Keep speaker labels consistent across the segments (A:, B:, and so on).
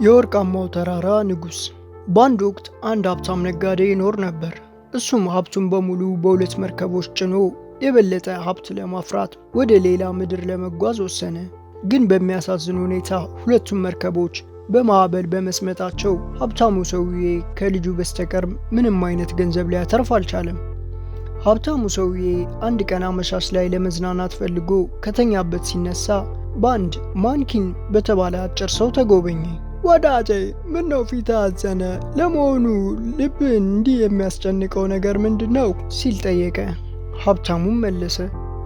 A: የወርቃማው ተራራ ንጉስ። በአንድ ወቅት አንድ ሀብታም ነጋዴ ይኖር ነበር። እሱም ሀብቱን በሙሉ በሁለት መርከቦች ጭኖ የበለጠ ሀብት ለማፍራት ወደ ሌላ ምድር ለመጓዝ ወሰነ። ግን በሚያሳዝን ሁኔታ ሁለቱም መርከቦች በማዕበል በመስመጣቸው ሀብታሙ ሰውዬ ከልጁ በስተቀር ምንም አይነት ገንዘብ ሊያተርፍ አልቻለም። ሀብታሙ ሰውዬ አንድ ቀን አመሻሽ ላይ ለመዝናናት ፈልጎ ከተኛበት ሲነሳ በአንድ ማንኪን በተባለ አጭር ሰው ተጎበኘ። ወዳጄ፣ ምነው ፊትህ አዘነ? ለመሆኑ ልብን እንዲህ የሚያስጨንቀው ነገር ምንድን ነው? ሲል ጠየቀ። ሀብታሙም መለሰ፣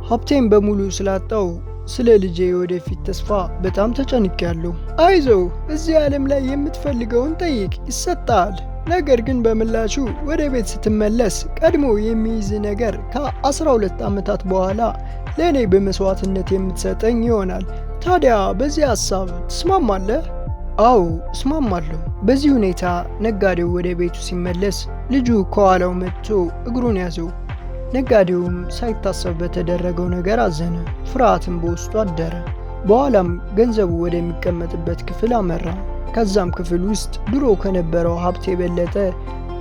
A: ሀብቴን በሙሉ ስላጣው ስለ ልጄ ወደፊት ተስፋ በጣም ተጨንቄያለሁ። አይዞህ፣ እዚህ ዓለም ላይ የምትፈልገውን ጠይቅ፣ ይሰጣል። ነገር ግን በምላሹ ወደ ቤት ስትመለስ ቀድሞ የሚይዝ ነገር ከ12 ዓመታት በኋላ ለእኔ በመስዋዕትነት የምትሰጠኝ ይሆናል። ታዲያ በዚህ ሐሳብ ትስማማለህ? አዎ እስማማለሁ። በዚህ ሁኔታ ነጋዴው ወደ ቤቱ ሲመለስ ልጁ ከኋላው መጥቶ እግሩን ያዘው። ነጋዴውም ሳይታሰብ በተደረገው ነገር አዘነ፣ ፍርሃትም በውስጡ አደረ። በኋላም ገንዘቡ ወደሚቀመጥበት ክፍል አመራ። ከዛም ክፍል ውስጥ ድሮ ከነበረው ሀብት የበለጠ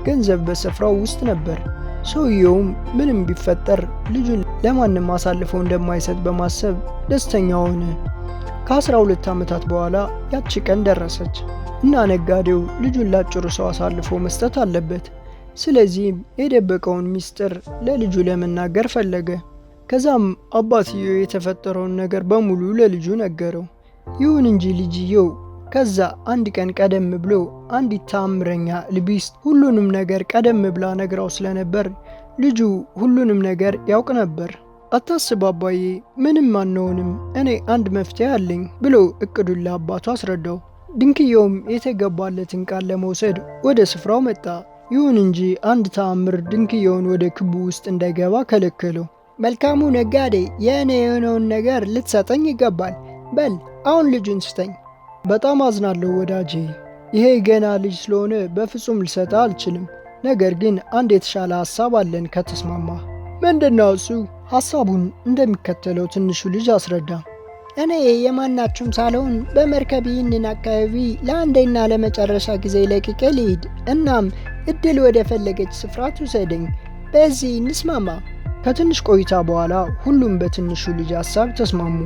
A: ገንዘብ በስፍራው ውስጥ ነበር። ሰውየውም ምንም ቢፈጠር ልጁን ለማንም አሳልፈው እንደማይሰጥ በማሰብ ደስተኛ ሆነ። ከ12 ዓመታት በኋላ ያቺ ቀን ደረሰች እና ነጋዴው ልጁን ላጭሩ ሰው አሳልፎ መስጠት አለበት። ስለዚህም የደበቀውን ሚስጥር ለልጁ ለመናገር ፈለገ። ከዛም አባትየው የተፈጠረውን ነገር በሙሉ ለልጁ ነገረው። ይሁን እንጂ ልጅየው ከዛ አንድ ቀን ቀደም ብሎ አንዲት ተአምረኛ ልቢስት ሁሉንም ነገር ቀደም ብላ ነግራው ስለነበር ልጁ ሁሉንም ነገር ያውቅ ነበር። አታስብ አባዬ፣ ምንም አንሆንም፣ እኔ አንድ መፍትሄ አለኝ ብሎ እቅዱን ለአባቱ አስረዳው። ድንክየውም የተገባለትን ቃል ለመውሰድ ወደ ስፍራው መጣ። ይሁን እንጂ አንድ ተአምር ድንክየውን ወደ ክቡ ውስጥ እንዳይገባ ከለከለው። መልካሙ ነጋዴ፣ የእኔ የሆነውን ነገር ልትሰጠኝ ይገባል። በል አሁን ልጁን ስጠኝ። በጣም አዝናለሁ ወዳጄ፣ ይሄ ገና ልጅ ስለሆነ በፍጹም ልሰጠ አልችልም። ነገር ግን አንድ የተሻለ ሐሳብ አለን ከተስማማ። ምንድነው እሱ? ሐሳቡን እንደሚከተለው ትንሹ ልጅ አስረዳ። እኔ የማናችሁም ሳልሆን በመርከብ ይህንን አካባቢ ለአንዴና ለመጨረሻ ጊዜ ለቅቄ ልሂድ። እናም እድል ወደ ፈለገች ስፍራ ትውሰደኝ። በዚህ እንስማማ። ከትንሽ ቆይታ በኋላ ሁሉም በትንሹ ልጅ ሐሳብ ተስማሙ።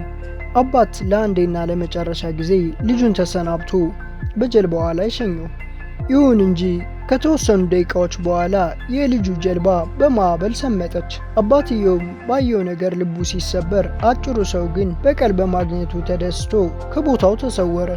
A: አባት ለአንዴና ለመጨረሻ ጊዜ ልጁን ተሰናብቶ በጀልባዋ ላይ ሸኘው። ይሁን እንጂ ከተወሰኑ ደቂቃዎች በኋላ የልጁ ጀልባ በማዕበል ሰመጠች። አባትየውም ባየው ነገር ልቡ ሲሰበር፣ አጭሩ ሰው ግን በቀል በማግኘቱ ተደስቶ ከቦታው ተሰወረ።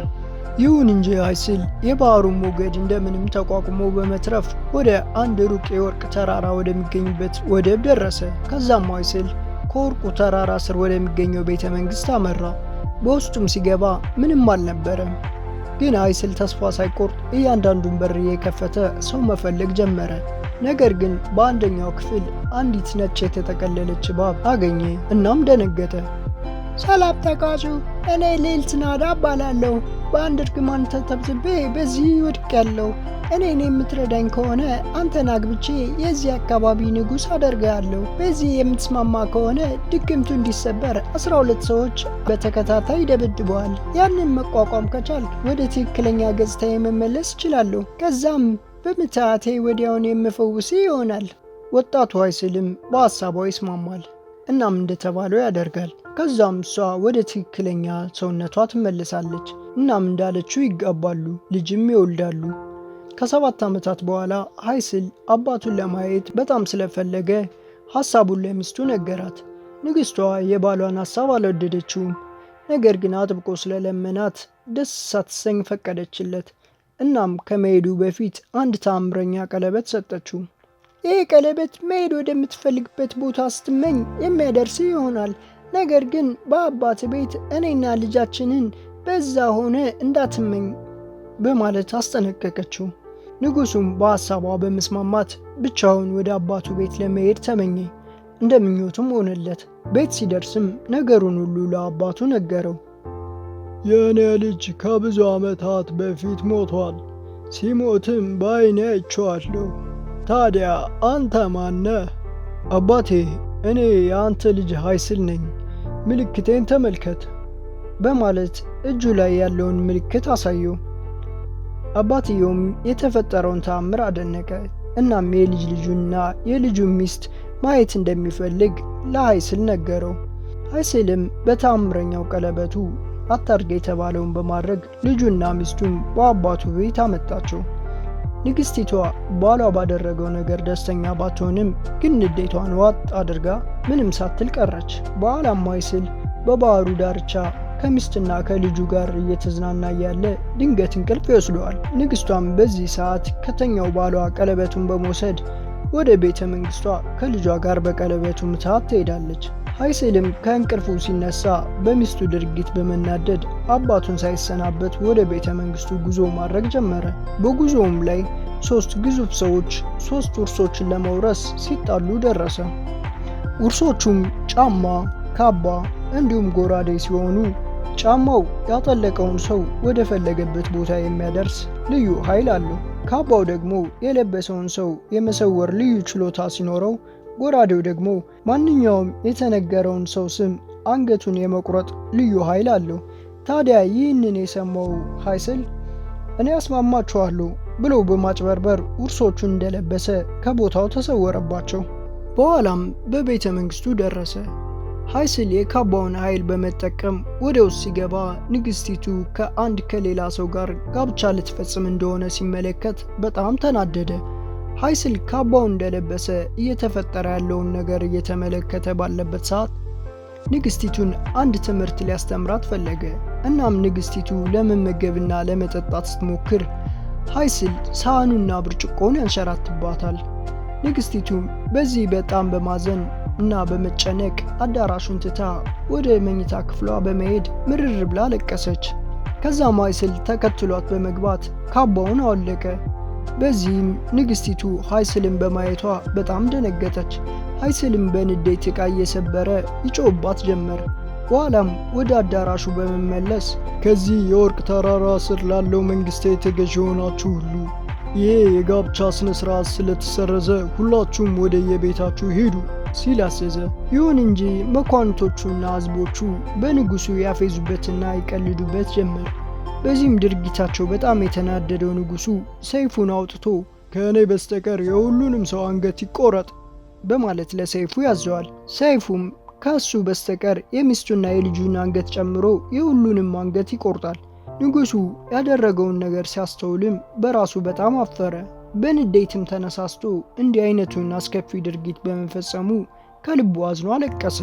A: ይሁን እንጂ አይስል የባህሩን ሞገድ እንደምንም ተቋቁሞ በመትረፍ ወደ አንድ ሩቅ የወርቅ ተራራ ወደሚገኝበት ወደብ ደረሰ። ከዛም አይስል ከወርቁ ተራራ ስር ወደሚገኘው ቤተ መንግስት አመራ። በውስጡም ሲገባ ምንም አልነበረም። ግን አይስል ተስፋ ሳይቆርጥ እያንዳንዱን በር የከፈተ ሰው መፈለግ ጀመረ። ነገር ግን በአንደኛው ክፍል አንዲት ነጭ የተጠቀለለች እባብ አገኘ። እናም ደነገጠ። ሰላም ተጓዙ፣ እኔ ልዕልት ናዳ እባላለሁ። በአንድ እርግማን ተተብትቤ በዚህ ወድቄያለሁ። እኔን የምትረዳኝ ከሆነ አንተን አግብቼ የዚህ አካባቢ ንጉሥ አደርግሃለሁ። በዚህ የምትስማማ ከሆነ ድግምቱ እንዲሰበር 12 ሰዎች በተከታታይ ይደበድበዋል። ያንን መቋቋም ከቻልክ ወደ ትክክለኛ ገጽታ የመመለስ እችላለሁ። ከዛም በምትሃቴ ወዲያውን የምፈውስ ይሆናል። ወጣቱ አይስልም በሐሳቧ ይስማማል። እናም እንደተባለው ያደርጋል። ከዛም እሷ ወደ ትክክለኛ ሰውነቷ ትመለሳለች። እናም እንዳለችው ይጋባሉ፣ ልጅም ይወልዳሉ። ከ7 ዓመታት በኋላ አይስል አባቱን ለማየት በጣም ስለፈለገ ሐሳቡን ለሚስቱ ነገራት። ንግሥቷ የባሏን ሐሳብ አልወደደችውም። ነገር ግን አጥብቆ ስለለመናት ደስ ሳትሰኝ ፈቀደችለት። እናም ከመሄዱ በፊት አንድ ተአምረኛ ቀለበት ሰጠችው። ይህ ቀለበት መሄድ ወደምትፈልግበት ቦታ ስትመኝ የሚያደርስ ይሆናል። ነገር ግን በአባት ቤት እኔና ልጃችንን በዛ ሆነ እንዳትመኝ በማለት አስጠነቀቀችው። ንጉሡም በሐሳቧ በመስማማት ብቻውን ወደ አባቱ ቤት ለመሄድ ተመኘ። እንደ ምኞቱም ሆነለት። ቤት ሲደርስም ነገሩን ሁሉ ለአባቱ ነገረው። የእኔ ልጅ ከብዙ ዓመታት በፊት ሞቷል። ሲሞትም በዓይኔ አይቼዋለሁ። ታዲያ አንተ ማነህ? አባቴ እኔ የአንተ ልጅ ሀይስል ነኝ፣ ምልክቴን ተመልከት በማለት እጁ ላይ ያለውን ምልክት አሳየው። አባትየውም የተፈጠረውን ተአምር አደነቀ። እናም የልጅ ልጁና የልጁን ሚስት ማየት እንደሚፈልግ ለሀይስል ነገረው። ሀይስልም በተአምረኛው ቀለበቱ አታርግ የተባለውን በማድረግ ልጁና ሚስቱን በአባቱ ቤት አመጣቸው። ንግሥቲቷ ባሏ ባደረገው ነገር ደስተኛ ባትሆንም ግን ንዴቷን ዋጥ አድርጋ ምንም ሳትል ቀረች። በኋላም ሀይስል በባህሩ ዳርቻ ከሚስትና ከልጁ ጋር እየተዝናና ያለ ድንገት እንቅልፍ ይወስደዋል። ንግሥቷም በዚህ ሰዓት ከተኛው ባሏ ቀለበቱን በመውሰድ ወደ ቤተ መንግስቷ ከልጇ ጋር በቀለበቱ ምትሃት ትሄዳለች። ሀይስልም ከእንቅልፉ ሲነሳ በሚስቱ ድርጊት በመናደድ አባቱን ሳይሰናበት ወደ ቤተ መንግስቱ ጉዞ ማድረግ ጀመረ። በጉዞውም ላይ 3 ግዙፍ ሰዎች 3 ውርሶችን ለመውረስ ሲጣሉ ደረሰ። ውርሶቹም ጫማ፣ ካባ እንዲሁም ጎራዴ ሲሆኑ ጫማው ያጠለቀውን ሰው ወደ ፈለገበት ቦታ የሚያደርስ ልዩ ኃይል አለው። ካባው ደግሞ የለበሰውን ሰው የመሰወር ልዩ ችሎታ ሲኖረው፣ ጎራዴው ደግሞ ማንኛውም የተነገረውን ሰው ስም አንገቱን የመቁረጥ ልዩ ኃይል አለው። ታዲያ ይህንን የሰማው ሀይስል እኔ አስማማችኋለሁ ብሎ በማጭበርበር ውርሶቹን እንደለበሰ ከቦታው ተሰወረባቸው። በኋላም በቤተ መንግስቱ ደረሰ። ሀይስል የካባውን ኃይል በመጠቀም ወደ ውስጥ ሲገባ ንግሥቲቱ ከሌላ ሰው ጋር ጋብቻ ልትፈጽም እንደሆነ ሲመለከት በጣም ተናደደ። ሀይስል ካባውን እንደለበሰ እየተፈጠረ ያለውን ነገር እየተመለከተ ባለበት ሰዓት ንግሥቲቱን አንድ ትምህርት ሊያስተምራት ፈለገ። እናም ንግሥቲቱ ለመመገብና ለመጠጣት ስትሞክር ሀይስል ሳህኑና ብርጭቆውን ያንሸራትባታል። ንግሥቲቱም በዚህ በጣም በማዘን እና በመጨነቅ አዳራሹን ትታ ወደ መኝታ ክፍሏ በመሄድ ምርር ብላ ለቀሰች። ከዛም ሀይስል ተከትሏት በመግባት ካባውን አወለቀ። በዚህም ንግሥቲቱ ሀይስልን በማየቷ በጣም ደነገጠች። ሀይስልም በንዴት ዕቃ እየሰበረ ይጮህባት ጀመር። በኋላም ወደ አዳራሹ በመመለስ ከዚህ የወርቅ ተራራ ስር ላለው መንግስቴ ተገዥ የሆናችሁ ሁሉ ይሄ የጋብቻ ስነ ስርዓት ስለተሰረዘ ሁላችሁም ወደ የቤታችሁ ሄዱ ሲል አዘዘ። ይሁን እንጂ መኳንቶቹና ሕዝቦቹ በንጉሱ ያፌዙበትና ይቀልዱበት ጀመር። በዚህም ድርጊታቸው በጣም የተናደደው ንጉሱ ሰይፉን አውጥቶ ከእኔ በስተቀር የሁሉንም ሰው አንገት ይቆረጥ በማለት ለሰይፉ ያዘዋል። ሰይፉም ከሱ በስተቀር የሚስቱና የልጁን አንገት ጨምሮ የሁሉንም አንገት ይቆርጣል። ንጉሱ ያደረገውን ነገር ሲያስተውልም በራሱ በጣም አፈረ። በንዴትም ተነሳስቶ እንዲህ አይነቱን አስከፊ ድርጊት በመፈጸሙ ከልቡ አዝኖ አለቀሰ።